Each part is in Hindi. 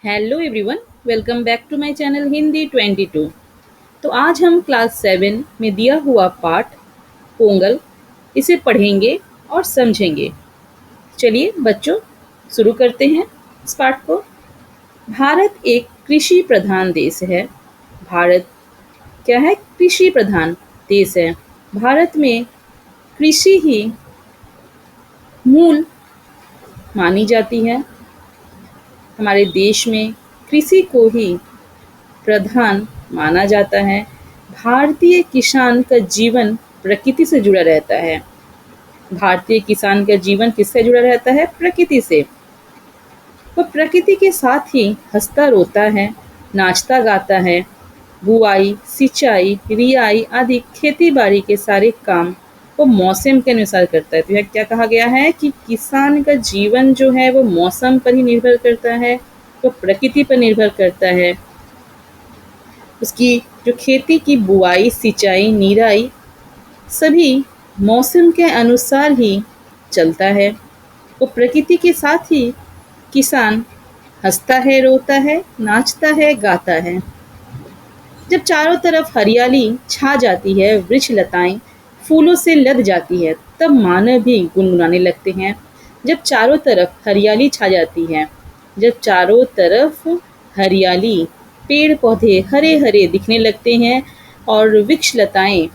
Hello everyone, welcome back to my channel Hindi 22। तो आज हम क्लास 7 में दिया हुआ पाठ पोंगल इसे पढ़ेंगे और समझेंगे। चलिए बच्चों, शुरू करते हैं इस पाठ को। भारत एक कृषि प्रधान देश है। भारत क्या है? कृषि प्रधान देश है। भारत में कृषि ही मूल मानी जाती है। हमारे देश में कृषि को ही प्रधान माना जाता है। भारतीय किसान का जीवन प्रकृति से जुड़ा रहता है। भारतीय किसान का जीवन किससे जुड़ा रहता है? प्रकृति से। वह प्रकृति के साथ ही हंसता रोता है, नाचता गाता है। बुआई, सिंचाई, रियाई आदि खेती बाड़ी के सारे काम वो मौसम के अनुसार करता है। तो यह क्या कहा गया है कि किसान का जीवन जो है वो मौसम पर ही निर्भर करता है, वो प्रकृति पर निर्भर करता है। उसकी जो खेती की बुआई, सिंचाई, निराई सभी मौसम के अनुसार ही चलता है। वो प्रकृति के साथ ही किसान हंसता है, रोता है, नाचता है, गाता है। जब चारों तरफ हरियाली छा जाती है, वृक्ष लताएं फूलों से लद जाती है, तब मानव भी गुनगुनाने लगते हैं। जब चारों तरफ हरियाली छा जाती है, जब चारों तरफ हरियाली, पेड़ पौधे हरे हरे दिखने लगते हैं और वृक्ष लताएं,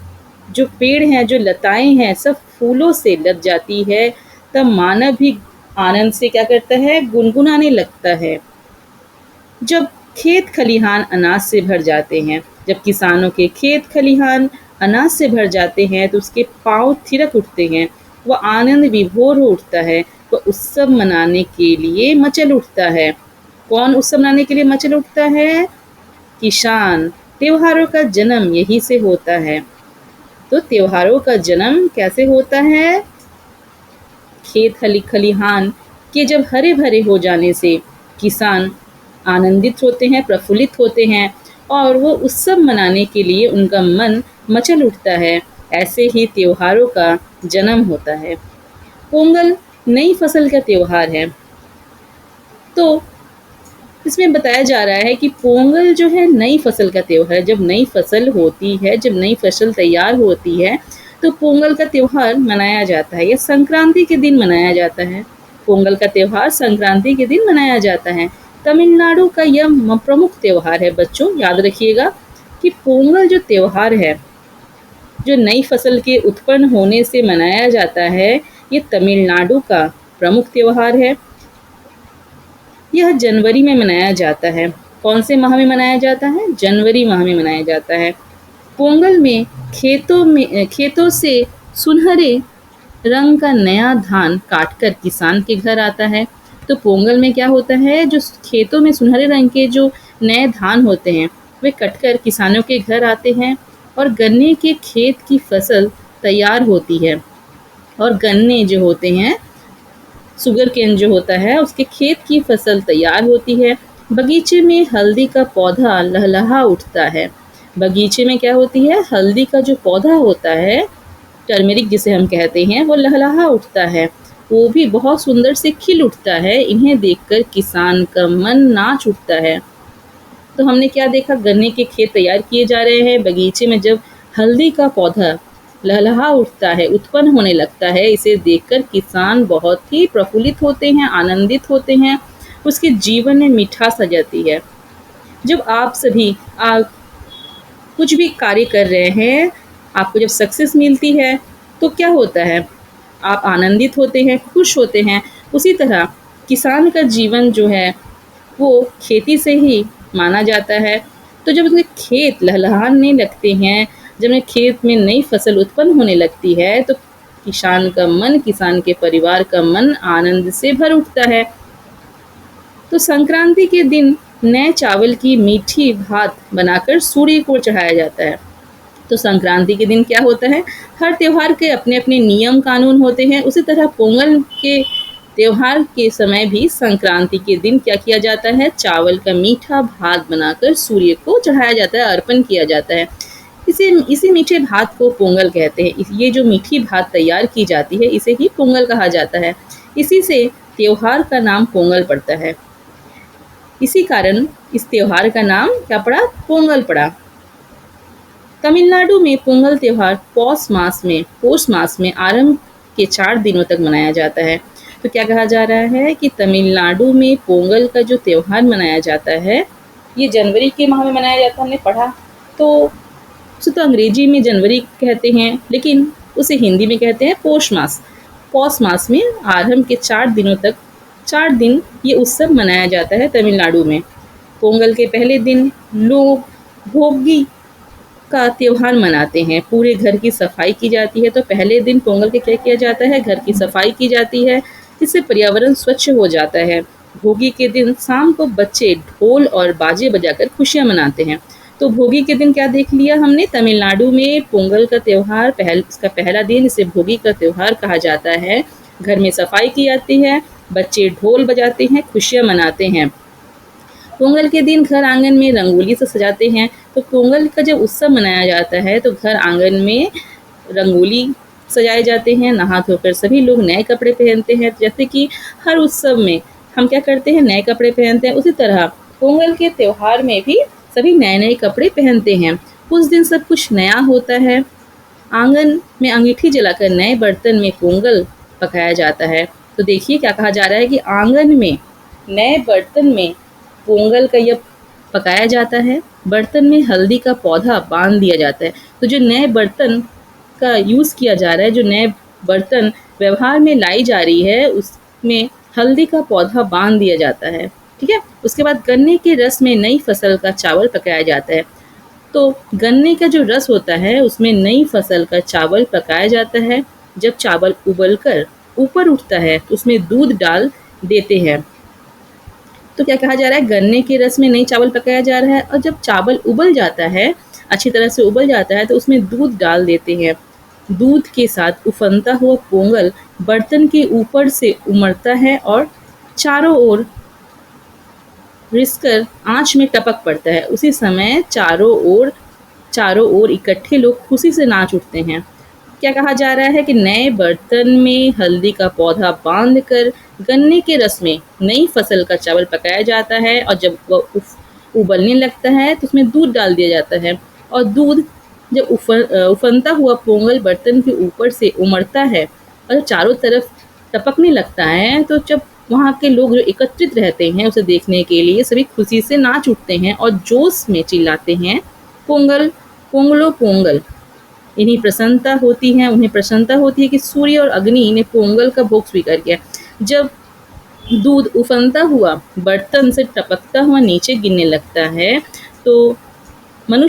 जो पेड़ हैं, जो लताएं हैं, सब फूलों से लद जाती है, तब मानव भी आनंद से क्या करता है? गुनगुनाने लगता है। जब खेत खलिहान अनाज से भर जाते हैं, जब किसानों के खेत खलिहान अनाज से भर जाते हैं तो उसके पांव थिरक उठते हैं, वह आनंद विभोर हो उठता है, वह उत्सव मनाने के लिए मचल उठता है। कौन उत्सव मनाने के लिए मचल उठता है? किसान। त्योहारों का जन्म यही से होता है। तो त्योहारों का जन्म कैसे होता है? खेत खलिहान के जब हरे भरे हो जाने से किसान आनंदित होते हैं, प्रफुल्लित होते हैं और वो उत्सव मनाने के लिए उनका मन मचल उठता है। ऐसे ही त्योहारों का जन्म होता है। पोंगल नई फसल का त्योहार है। तो इसमें बताया जा रहा है कि पोंगल जो है नई फसल का त्योहार है। जब नई फसल होती है, जब नई फसल तैयार होती है तो पोंगल का त्योहार मनाया जाता है। यह संक्रांति के दिन मनाया जाता है। पोंगल का त्योहार संक्रांति के दिन मनाया जाता है। तमिलनाडु का यह प्रमुख त्योहार है। बच्चों याद रखिएगा कि पोंगल जो त्योहार है, जो नई फसल के उत्पन्न होने से मनाया जाता है, ये तमिलनाडु का प्रमुख त्योहार है। यह जनवरी में मनाया जाता है। कौन से माह में मनाया जाता है? जनवरी माह में मनाया जाता है। पोंगल में खेतों से सुनहरे रंग का नया धान काटकर किसान के घर आता है। तो पोंगल में क्या होता है? जो खेतों में सुनहरे रंग के जो नए धान होते हैं वे कटकर किसानों के घर आते हैं और गन्ने के खेत की फसल तैयार होती है। और गन्ने जो होते हैं, शुगर केन जो होता है, उसके खेत की फसल तैयार होती है। बगीचे में हल्दी का पौधा लहलहा उठता है। बगीचे में क्या होती है? हल्दी का जो पौधा होता है, टर्मेरिक जिसे हम कहते हैं, वो लहलहा उठता है। वो भी बहुत सुंदर से खिल उठता है। इन्हें देखकर किसान का मन नाच उठता है। तो हमने क्या देखा? गन्ने के खेत तैयार किए जा रहे हैं। बगीचे में जब हल्दी का पौधा लहलहा उठता है, उत्पन्न होने लगता है, इसे देखकर किसान बहुत ही प्रफुल्लित होते हैं, आनंदित होते हैं। उसके जीवन में मिठास आ जाती है। जब आप सभी कुछ भी कार्य कर रहे हैं, आपको जब सक्सेस मिलती है तो क्या होता है? आप आनंदित होते हैं, खुश होते हैं। उसी तरह किसान का जीवन जो है वो खेती से ही माना जाता है। तो जब उसके खेत लहलहाने लगते हैं, जब खेत में नई फसल उत्पन्न होने लगती है तो किसान का मन, किसान के परिवार का मन आनंद से भर उठता है। तो संक्रांति के दिन नए चावल की मीठी भात बनाकर सूर्य को चढ़ाया जाता है। तो संक्रांति के दिन क्या होता है? हर त्योहार के अपने अपने नियम कानून होते हैं। उसी तरह पोंगल के त्योहार के समय भी संक्रांति के दिन क्या किया जाता है? चावल का मीठा भात बनाकर सूर्य को चढ़ाया जाता है, अर्पण किया जाता है। इसी मीठे भात को पोंगल कहते हैं। ये जो मीठी भात तैयार की जाती है, इसे ही पोंगल कहा जाता है। इसी से त्योहार का नाम पोंगल पड़ता है। इसी कारण इस त्योहार का नाम क्या पड़ा? पोंगल पड़ा। तमिलनाडु में पोंगल त्योहार पौष मास में आरंभ के 4 दिनों तक मनाया जाता है। तो क्या कहा जा रहा है कि तमिलनाडु में पोंगल का जो त्योहार मनाया जाता है, ये जनवरी के माह में मनाया जाता है, हमने पढ़ा। तो उसे तो अंग्रेजी में जनवरी कहते हैं, लेकिन उसे हिंदी में कहते हैं पौष मास। पौष मास में आरंभ के 4 दिनों तक 4 दिन ये उत्सव मनाया जाता है तमिलनाडु में। पोंगल के पहले दिन लोग भोगी का त्योहार मनाते हैं। पूरे घर की सफाई की जाती है। तो पहले दिन पोंगल के क्या किया जाता है? घर की सफाई की जाती है, जिससे पर्यावरण स्वच्छ हो जाता है। भोगी के दिन शाम को बच्चे ढोल और बाजे बजाकर खुशियाँ मनाते हैं। तो भोगी के दिन क्या देख लिया हमने? तमिलनाडु में पोंगल का त्योहार इसका पहला दिन, इसे भोगी का त्योहार कहा जाता है। घर में सफाई की जाती है, बच्चे ढोल बजाते हैं, खुशियाँ मनाते हैं। पोंगल के दिन घर आंगन में रंगोली से सजाते हैं। तो पोंगल का जब उत्सव मनाया जाता है तो घर आंगन में रंगोली सजाए जाते हैं। नहा धोकर सभी लोग नए कपड़े पहनते हैं। जैसे कि हर उत्सव में हम क्या करते हैं? नए कपड़े पहनते हैं। उसी तरह पोंगल के त्योहार में भी सभी नए नए कपड़े पहनते हैं। उस दिन सब कुछ नया होता है। आंगन में अंगीठी जलाकर नए बर्तन में पोंगल पकाया जाता है। तो देखिए क्या कहा जा रहा है कि आंगन में नए बर्तन में पोंगल का यह पकाया जाता है। बर्तन में हल्दी का पौधा बांध दिया जाता है। तो जो नए बर्तन का यूज़ किया जा रहा है, जो नए बर्तन व्यवहार में लाई जा रही है, उसमें हल्दी का पौधा बांध दिया जाता है। ठीक है। उसके बाद गन्ने के रस में नई फसल का चावल पकाया जाता है। तो गन्ने का जो रस होता है उसमें नई फसल का चावल पकाया जाता है। जब चावल उबलकर ऊपर उठता है तो उसमें दूध डाल देते हैं। तो क्या कहा जा रहा है? गन्ने के रस में नई चावल पकाया जा रहा है, और जब चावल उबल जाता है, अच्छी तरह से उबल जाता है, तो उसमें दूध डाल देते हैं। दूध के साथ उफनता हुआ पोंगल बर्तन के ऊपर से उमड़ता है और चारों ओर रिसकर आँच में टपक पड़ता है। उसी समय चारों ओर इकट्ठे लोग खुशी से नाच उठते हैं। क्या कहा जा रहा है कि नए बर्तन में हल्दी का पौधा बांधकर गन्ने के रस में नई फसल का चावल पकाया जाता है, और जब वह उबलने लगता है तो उसमें दूध डाल दिया जाता है। और दूध जब उफनता हुआ पोंगल बर्तन के ऊपर से उमड़ता है और चारों तरफ टपकने लगता है, तो जब वहाँ के लोग जो एकत्रित रहते हैं उसे देखने के लिए सभी खुशी से नाच उठते हैं और जोश में चिल्लाते हैं, पोंगल, पोंगलो पोंगल। उन्हें प्रसन्नता होती है कि सूर्य और अग्नि ने पोंगल का भोग स्वीकार किया। जब दूध उफनता हुआ बर्तन से टपकता हुआ नीचे गिरने लगता है, तो वहाँ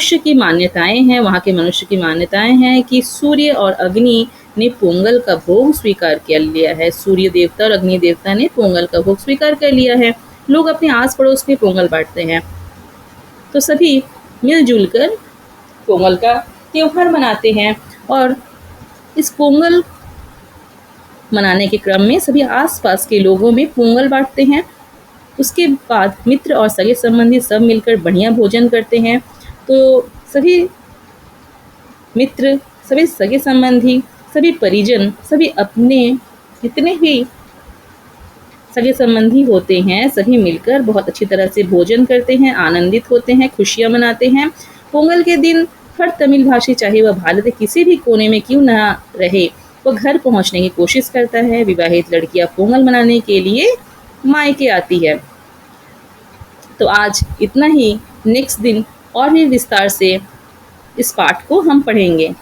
के मनुष्य की मान्यताएं हैं कि सूर्य और अग्नि ने पोंगल का भोग स्वीकार कर लिया है। सूर्य देवता और अग्नि देवता ने पोंगल का भोग स्वीकार कर लिया है। लोग अपने आस पड़ोस में पोंगल बांटते हैं। तो सभी मिलजुल कर पोंगल का त्योहार मनाते हैं, और इस पोंगल मनाने के क्रम में सभी आसपास के लोगों में पोंगल बांटते हैं। उसके बाद मित्र और सगे संबंधी सब मिलकर बढ़िया भोजन करते हैं। तो सभी मित्र, सभी सगे संबंधी, सभी परिजन, सभी अपने जितने भी सगे संबंधी होते हैं, सभी मिलकर बहुत अच्छी तरह से भोजन करते हैं, आनंदित होते हैं, खुशियाँ मनाते हैं। पोंगल के दिन हर तमिल भाषी, चाहे वह भारत के किसी भी कोने में क्यों ना रहे, वह घर पहुंचने की कोशिश करता है। विवाहित लड़कियां पोंगल मनाने के लिए मायके आती है। तो आज इतना ही। नेक्स्ट दिन और भी विस्तार से इस पाठ को हम पढ़ेंगे।